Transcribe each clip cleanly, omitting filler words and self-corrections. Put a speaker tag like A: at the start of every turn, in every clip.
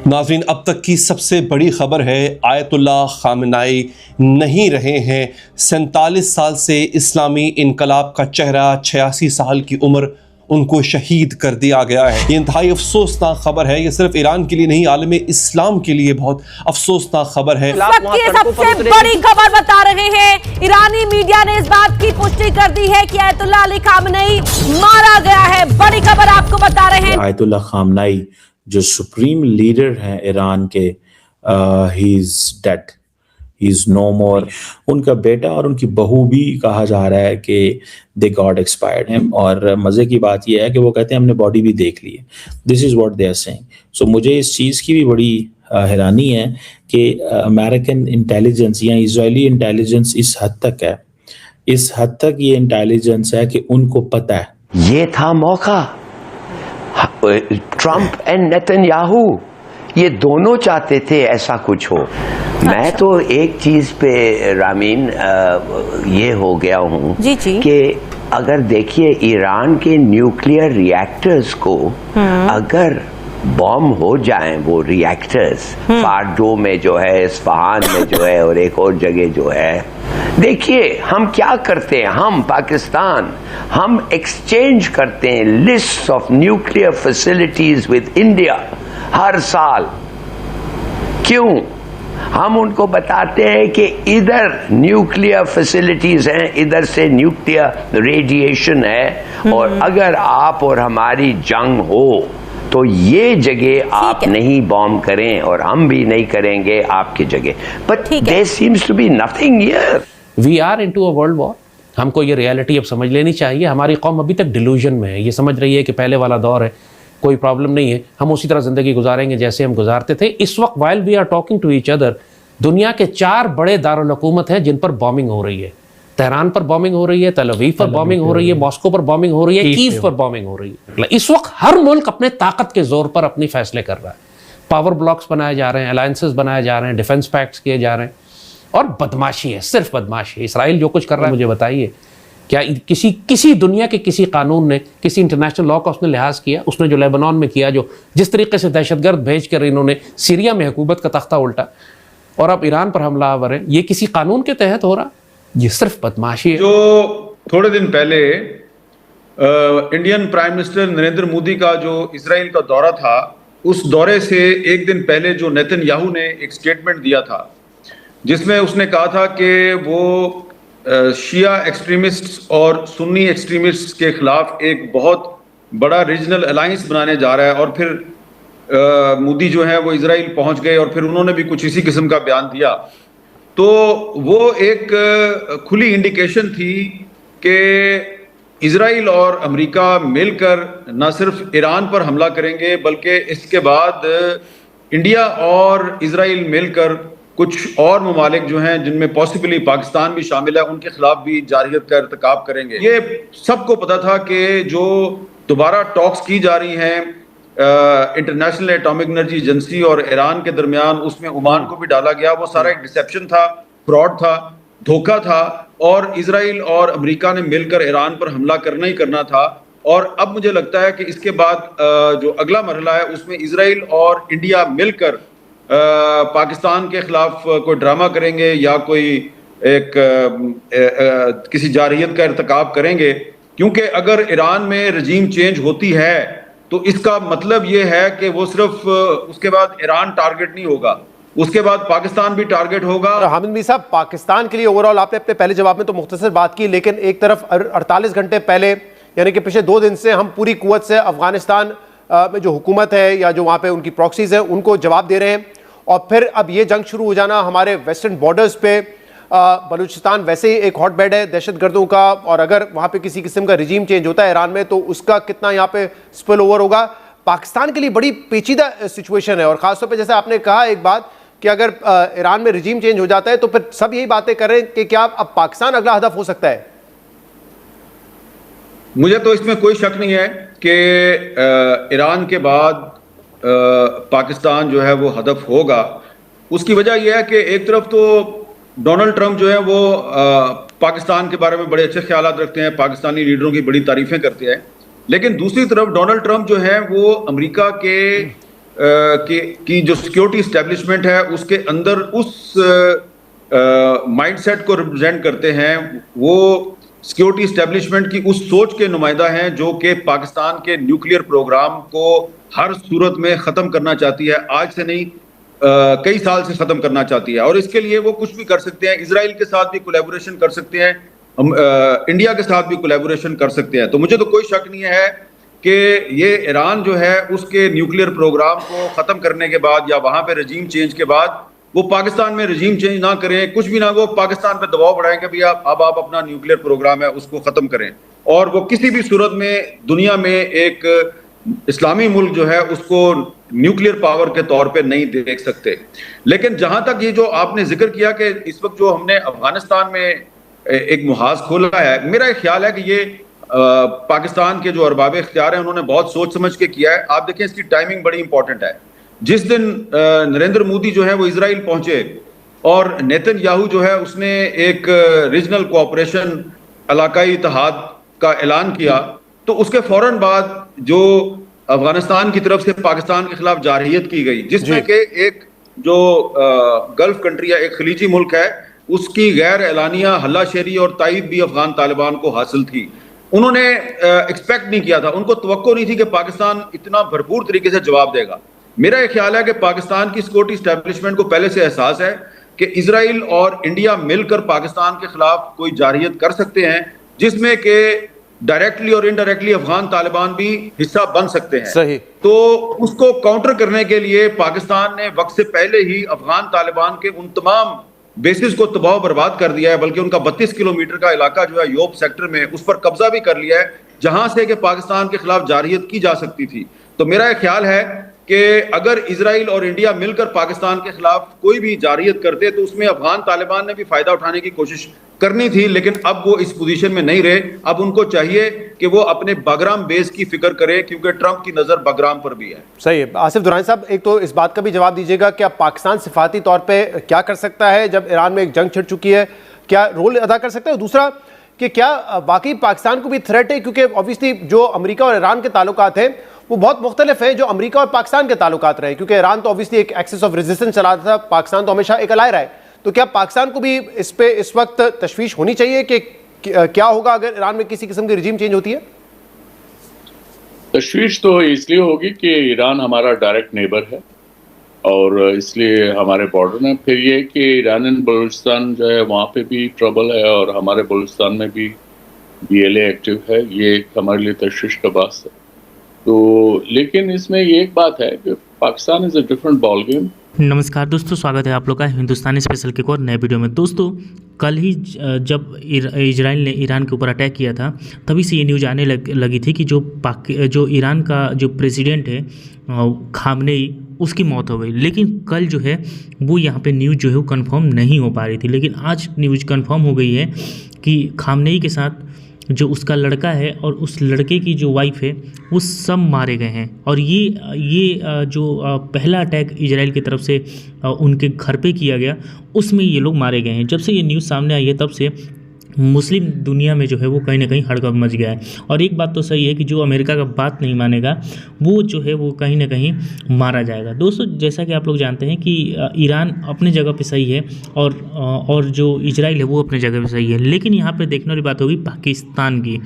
A: नाज़रीन, अब तक की सबसे बड़ी खबर है, आयतुल्लाह खामेनी नहीं रहे हैं। 47 साल से इस्लामी इनकलाब का चेहरा, 86 साल की उम्र, उनको शहीद कर दिया गया है। ये इंतहाई अफसोसनाक खबर है। ये सिर्फ ईरान के लिए नहीं, आलम इस्लाम के लिए बहुत अफसोसनाक खबर है।
B: सबसे बड़ी खबर बता रहे हैं, ईरानी मीडिया ने इस बात की पुष्टि कर दी है कि आयतुल्लाह अली खामेनी मारा गया है। बड़ी खबर आपको बता रहे हैं।
C: आयतुल्लाह खामेनी जो सुप्रीम लीडर हैं ईरान के, he is dead, he is no more. उनका बेटा और उनकी बहू भी कहा जा रहा है कि दे गॉट एक्सपायर्ड हिम। और मजे की बात यह है कि वो कहते हैं हमने बॉडी भी देख ली है। This is what they are saying. So मुझे इस चीज़ की भी बड़ी हैरानी है कि अमेरिकन इंटेलिजेंस या इजरायली इंटेलिजेंस इस हद तक है, इस हद तक ये इंटेलिजेंस है कि उनको पता है
D: ये था मौका। ट्रंप एंड नेतन्याहू ये दोनों चाहते थे ऐसा कुछ हो। मैं तो एक चीज पे रामीन ये हो गया हूँ कि अगर देखिए ईरान के न्यूक्लियर रिएक्टर्स को अगर बॉम्ब हो जाएं, वो रिएक्टर्स फार्डो में जो है, इस्फहान में जो है और एक और जगह जो है, देखिए हम क्या करते हैं, हम पाकिस्तान हम एक्सचेंज करते हैं list of nuclear facilities with India हर साल। क्यों? हम उनको बताते हैं कि इधर न्यूक्लियर फैसिलिटीज हैं, इधर से न्यूक्लियर रेडिएशन है, और अगर आप और हमारी जंग हो तो ये जगह आप नहीं बॉम्ब करें और हम भी नहीं करेंगे आपकी जगह। But there seems to be nothing here.
E: We are into a world war. हमको ये रियलिटी अब समझ लेनी चाहिए। हमारी कौम अभी तक डिल्यूजन में है, ये समझ रही है कि पहले वाला दौर है, कोई प्रॉब्लम नहीं है, हम उसी तरह ज़िंदगी गुजारेंगे जैसे हम गुजारते थे। इस वक्त while we are talking to each other, दुनिया के 4 बड़े दारुल हुकूमत हैं जिन पर बॉम्बिंग हो रही है। तेहरान पर बॉम्बिंग हो रही है, तेल अवीव पर बॉम्बिंग हो रही है, मॉस्को पर बॉम्बिंग हो रही है, कीव पर बॉम्बिंग हो रही है। इस वक्त हर मुल्क अपने ताकत के जोर पर अपनी फैसले कर रहा है। पावर ब्लॉक्स बनाए जा रहे हैं, अलायंसेस बनाए जा रहे हैं, डिफेंस पैक्ट्स किए जा रहे हैं, और बदमाशी है, सिर्फ बदमाशी है। इसराइल जो कुछ कर रहा है, मुझे बताइए क्या किसी दुनिया के किसी कानून ने, किसी इंटरनेशनल लॉ का उसने लिहाज किया? उसने जो लेबनान में किया, जो जिस तरीके से दहशतगर्द भेज कर इन्होंने सीरिया में हुकूमत का तख्ता उल्टा, और अब ईरान पर हमला आवर है, ये किसी कानून के तहत हो रहा? ये सिर्फ बदमाशी है।
F: जो थोड़े दिन पहले Indian prime minister Narendra Modi का जो इजराइल का दौरा था, उस दौरे से एक दिन पहले जो नेतन्याहू ने एक स्टेटमेंट दिया था जिसमें उसने कहा था कि वो शिया एक्सट्रीमिस्ट्स और सुन्नी एक्सट्रीमिस्ट्स के खिलाफ एक बहुत बड़ा रीजनल अलायंस बनाने जा रहा है। और फिर मोदी जो है वो इजराइल पहुंच गए और फिर उन्होंने भी कुछ इसी किस्म का बयान दिया। तो वो एक खुली इंडिकेशन थी कि इजराइल और अमेरिका मिलकर न सिर्फ ईरान पर हमला करेंगे, बल्कि इसके बाद इंडिया और इजराइल मिलकर कुछ और ममालिक जो हैं, जिनमें पॉसिबली पाकिस्तान भी शामिल है, उनके खिलाफ भी जारहियत का इर्तिकाब करेंगे। ये सबको पता था कि जो दोबारा टॉक्स की जा रही हैं इंटरनेशनल एटॉमिक एनर्जी एजेंसी और ईरान के दरमियान, उसमें ओमान को भी डाला गया। वो सारा एक डिसेप्शन था, फ्रॉड था, धोखा था, और इजराइल और अमेरिका ने मिलकर ईरान पर हमला करना ही करना था। और अब मुझे लगता है कि इसके बाद जो अगला मरहला है, उसमें इजराइल और इंडिया मिलकर पाकिस्तान के खिलाफ कोई ड्रामा करेंगे या कोई एक किसी जारहियत का इर्तिकाब करेंगे। क्योंकि अगर ईरान में रजीम चेंज होती है तो इसका मतलब ये है कि वो सिर्फ उसके बाद ईरान टारगेट नहीं होगा, उसके बाद पाकिस्तान भी टारगेट होगा।
G: हामिद मीर साहब, पाकिस्तान के लिए ओवरऑल आपने अपने पहले जवाब में तो मुख्तसर बात की, लेकिन एक तरफ 48 घंटे पहले, यानी कि पिछले 2 दिन से हम पूरी कुव्वत से अफगानिस्तान में जो हुकूमत है या जो वहाँ पे उनकी प्रॉक्सीज है उनको जवाब दे रहे हैं, और फिर अब ये जंग शुरू हो जाना हमारे वेस्टर्न बॉर्डर्स पे। बलूचिस्तान वैसे ही एक हॉट बेड है दहशतगर्दों का, और अगर वहाँ पे किसी किस्म का रिजीम चेंज होता है ईरान में तो उसका कितना यहाँ पे स्पिल ओवर होगा। पाकिस्तान के लिए बड़ी पेचीदा सिचुएशन है, और ख़ासतौर पे जैसे आपने कहा एक बात कि अगर ईरान में रिजीम चेंज हो जाता है तो फिर सब यही बातें कर रहे हैं कि क्या अब पाकिस्तान अगला हदफ हो सकता है?
F: मुझे तो इसमें कोई शक नहीं है कि ईरान के बाद पाकिस्तान जो है वो हदफ होगा। उसकी वजह यह है कि एक तरफ तो डोनाल्ड ट्रंप जो है वो पाकिस्तान के बारे में बड़े अच्छे ख्याल रखते हैं, पाकिस्तानी लीडरों की बड़ी तारीफें करते हैं, लेकिन दूसरी तरफ डोनाल्ड ट्रंप जो है वो अमेरिका के की जो सिक्योरिटी इस्टेब्लिशमेंट है उसके अंदर उस माइंडसेट को रिप्रेजेंट करते हैं, वो सिक्योरिटी इस्टेब्लिशमेंट की उस सोच के नुमाइंदा हैं जो कि पाकिस्तान के न्यूक्लियर प्रोग्राम को हर सूरत में ख़त्म करना चाहती है, आज से नहीं कई साल से ख़त्म करना चाहती है। और इसके लिए वो कुछ भी कर सकते हैं, इसराइल के साथ भी कोलैबोरेशन कर सकते हैं, इंडिया के साथ भी कोलैबोरेशन कर सकते हैं। तो मुझे तो कोई शक नहीं है कि ये ईरान जो है उसके न्यूक्लियर प्रोग्राम को ख़त्म करने के बाद या वहाँ पे रजीम चेंज के बाद वो पाकिस्तान में रजीम चेंज ना करें, कुछ भी ना, वो पाकिस्तान पे दबाव बढ़ाएं कि भैया अब आप अपना न्यूक्लियर प्रोग्राम है उसको ख़त्म करें। और वो किसी भी सूरत में दुनिया में एक इस्लामी मुल्क जो है उसको न्यूक्लियर पावर के तौर पे नहीं देख सकते। लेकिन जहां तक ये जो आपने जिक्र किया कि इस वक्त जो हमने अफगानिस्तान में एक मुहाज खोला है, मेरा ख्याल है कि ये पाकिस्तान के जो अरबाब इख्तियार हैं उन्होंने बहुत सोच समझ के किया है। आप देखें इसकी टाइमिंग बड़ी इंपॉर्टेंट है। जिस दिन नरेंद्र मोदी जो है वो इजराइल पहुंचे और नेतन्याहू जो है उसने एक रीजनल कोऑपरेशन इलाकाई इत्तेहाद का ऐलान किया, तो उसके फौरन बाद जो अफगानिस्तान की तरफ से पाकिस्तान के खिलाफ जारहियत की गई, जिसमें कि एक जो गल्फ कंट्री है, एक खलीजी मुल्क है, उसकी गैर एलानिया हल्लाशेरी और तायद भी अफगान तालिबान को हासिल थी। उन्होंने एक्सपेक्ट नहीं किया था, उनको तवक्को नहीं थी कि पाकिस्तान इतना भरपूर तरीके से जवाब देगा। मेरा यह ख्याल है कि पाकिस्तान की सिक्योरिटी एस्टेब्लिशमेंट को पहले से एहसास है कि इजराइल और इंडिया मिलकर पाकिस्तान के खिलाफ कोई जारहियत कर सकते हैं, जिसमें कि डायरेक्टली और इनडायरेक्टली अफगान तालिबान भी हिस्सा बन सकते हैं।
G: सही।
F: तो उसको काउंटर करने के लिए पाकिस्तान ने वक्त से पहले ही अफगान तालिबान के उन तमाम बेसिस को तबाह बर्बाद कर दिया है, बल्कि उनका 32 किलोमीटर का इलाका जो है योब सेक्टर में, उस पर कब्जा भी कर लिया है, जहां से कि पाकिस्तान के खिलाफ जारहियत की जा सकती थी। तो मेरा यह ख्याल है कि अगर इजराइल और इंडिया मिलकर पाकिस्तान के खिलाफ कोई भी जारहियत करते तो उसमें अफगान तालिबान ने भी फायदा उठाने की कोशिश करनी थी, लेकिन अब वो इस पोजीशन में नहीं रहे। अब उनको चाहिए कि वो अपने बागराम बेस की फिक्र करें, क्योंकि ट्रंप की नजर बागराम पर भी है।
G: सही है। आसिफ दुरानी साहब, एक तो इस बात का भी जवाब दीजिएगा कि अब पाकिस्तान सिफाती तौर पे क्या कर सकता है जब ईरान में एक जंग छिड़ चुकी है, क्या रोल अदा कर सकता है? और दूसरा कि क्या वाकई पाकिस्तान को भी थ्रेट है, क्योंकि ऑब्वियसली जो अमेरिका और ईरान के ताल्लुकात हैं वो बहुत मुख्तलिफ है जो अमेरिका और पाकिस्तान के ताल्लुकात रहे, क्योंकि ईरान तो ऑब्वियसली एक एक्सिस ऑफ रेजिस्टेंस चलाता था, पाकिस्तान तो हमेशा एक अलाय रहा है। तो क्या पाकिस्तान को भी इस पे इस वक्त तशवीश होनी चाहिए कि क्या होगा अगर ईरान में किसी किस्म की रिजीम चेंज होती है?
H: तशवीश तो इसलिए होगी कि ईरान हमारा डायरेक्ट नेबर है और इसलिए हमारे बॉर्डर में, फिर ये कि ईरान बलूचिस्तान जो है वहाँ पे भी ट्रबल है और हमारे बलूचिस्तान में भी BLA एक्टिव है, ये एक हमारे लिए तशवीश का बात है। तो लेकिन इसमें ये एक बात है कि Pakistan is a different ball game.
I: नमस्कार दोस्तों, स्वागत है आप लोग का हिंदुस्तानी स्पेशल के एक और नए वीडियो में। दोस्तों, कल ही जब इजराइल ने ईरान के ऊपर अटैक किया था, तभी से ये न्यूज़ आने लगी थी कि जो ईरान का जो प्रेसिडेंट है खामनेई, उसकी मौत हो गई। लेकिन कल जो है वो यहाँ पे न्यूज़ जो है वो कंफर्म नहीं हो पा रही थी, लेकिन आज न्यूज़ कंफर्म हो गई है कि खामनेई के साथ जो उसका लड़का है और उस लड़के की जो वाइफ है वो सब मारे गए हैं। और ये जो पहला अटैक इजराइल की तरफ से उनके घर पे किया गया, उसमें ये लोग मारे गए हैं। जब से ये न्यूज़ सामने आई है तब से मुस्लिम दुनिया में जो है वो कहीं ना कहीं हड़कंप मच गया है। और एक बात तो सही है कि जो अमेरिका का बात नहीं मानेगा वो जो है वो कहीं ना कहीं मारा जाएगा। दोस्तों, जैसा कि आप लोग जानते हैं कि ईरान अपने जगह पे सही है और जो इजराइल है वो अपने जगह पे सही है, लेकिन यहाँ पे देखने वाली बात होगी पाकिस्तान की।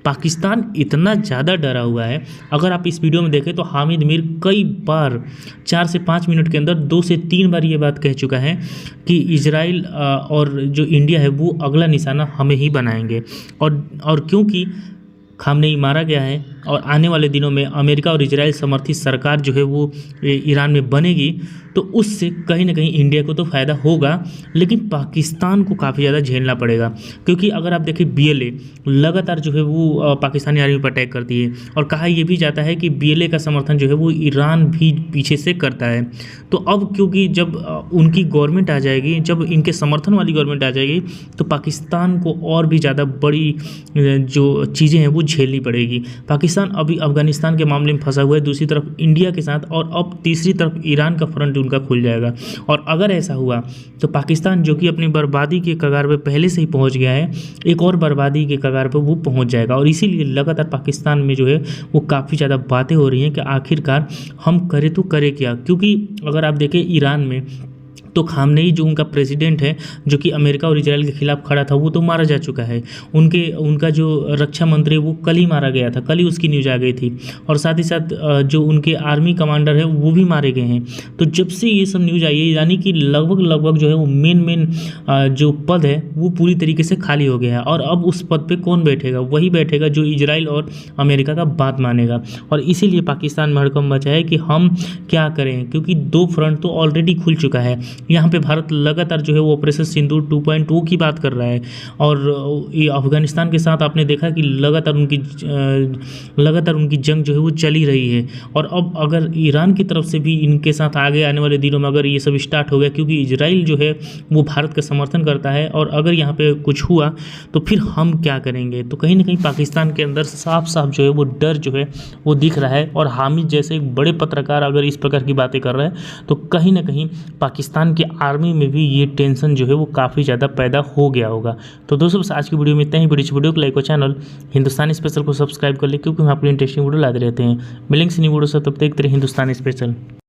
I: पाकिस्तान इतना ज़्यादा डरा हुआ है, अगर आप इस वीडियो में देखें तो हामिद मीर कई बार 4 से 5 मिनट के अंदर 2 से 3 बार ये बात कह चुका है कि इजराइल और जो इंडिया है वो अगला निशाना हमें ही बनाएंगे। और क्योंकि खामनेई मारा गया है और आने वाले दिनों में अमेरिका और इजराइल समर्थित सरकार जो है वो ईरान में बनेगी, तो उससे कहीं ना कहीं इंडिया को तो फ़ायदा होगा, लेकिन पाकिस्तान को काफ़ी ज़्यादा झेलना पड़ेगा। क्योंकि अगर आप देखें BLA लगातार जो है वो पाकिस्तानी आर्मी पर अटैक करती है, और कहा यह भी जाता है कि BLA का समर्थन जो है वो ईरान भी पीछे से करता है। तो अब क्योंकि जब उनकी गवर्नमेंट आ जाएगी, जब इनके समर्थन वाली गवर्नमेंट आ जाएगी, तो पाकिस्तान को और भी ज़्यादा बड़ी जो चीज़ें हैं वो झेलनी पड़ेगी। पाकिस्तान अभी अफगानिस्तान के मामले में फंसा हुआ है, दूसरी तरफ इंडिया के साथ, और अब तीसरी तरफ ईरान का फ्रंट उनका खुल जाएगा। और अगर ऐसा हुआ तो पाकिस्तान जो कि अपनी बर्बादी के कगार पे पहले से ही पहुंच गया है, एक और बर्बादी के कगार पे वो पहुंच जाएगा। और इसीलिए लगातार पाकिस्तान में जो है वो काफ़ी ज़्यादा बातें हो रही हैं कि आखिरकार हम करें तो करें क्या। क्योंकि अगर आप देखें ईरान में तो खामनेई जो उनका प्रेसिडेंट है, जो कि अमेरिका और इजराइल के खिलाफ खड़ा था, वो तो मारा जा चुका है। उनका जो रक्षा मंत्री वो कल ही मारा गया था, कल ही उसकी न्यूज़ आ गई थी। और साथ ही साथ जो उनके आर्मी कमांडर है वो भी मारे गए हैं। तो जब से ये सब न्यूज़ आई है, यानी कि लगभग जो है वो मेन जो पद है वो पूरी तरीके से खाली हो गया है। और अब उस पद पर कौन बैठेगा? वही बैठेगा जो इजराइल और अमेरिका का बात मानेगा। और इसीलिए पाकिस्तान में हड़कंप मचा है कि हम क्या करें, क्योंकि 2 फ्रंट तो ऑलरेडी खुल चुका है। यहाँ पे भारत लगातार जो है वो ऑपरेशन सिंदूर 2.0 की बात कर रहा है। और ये अफगानिस्तान के साथ आपने देखा कि लगातार उनकी जंग जो है वो चली रही है। और अब अगर ईरान की तरफ से भी इनके साथ आगे आने वाले दिनों में अगर ये सब स्टार्ट हो गया, क्योंकि इजराइल जो है वो भारत का समर्थन करता है, और अगर यहाँ पे कुछ हुआ तो फिर हम क्या करेंगे? तो कहीं ना कहीं पाकिस्तान के अंदर साफ जो है वो डर जो है वो दिख रहा है। और हामिद जैसे एक बड़े पत्रकार अगर इस प्रकार की बातें कर रहे हैं तो कहीं ना कहीं पाकिस्तान की आर्मी में भी ये टेंशन जो है वो काफ़ी ज़्यादा पैदा हो गया होगा। तो दोस्तों बस आज की वीडियो में इतना ही। वीडियो को लाइक और चैनल हिंदुस्तानी स्पेशल को सब्सक्राइब कर ले, क्योंकि हम आपके लिए इंटरेस्टिंग वीडियो लाते रहते हैं। मिलेंगे न्यू वीडियो से, तब तक हिंदुस्तानी स्पेशल।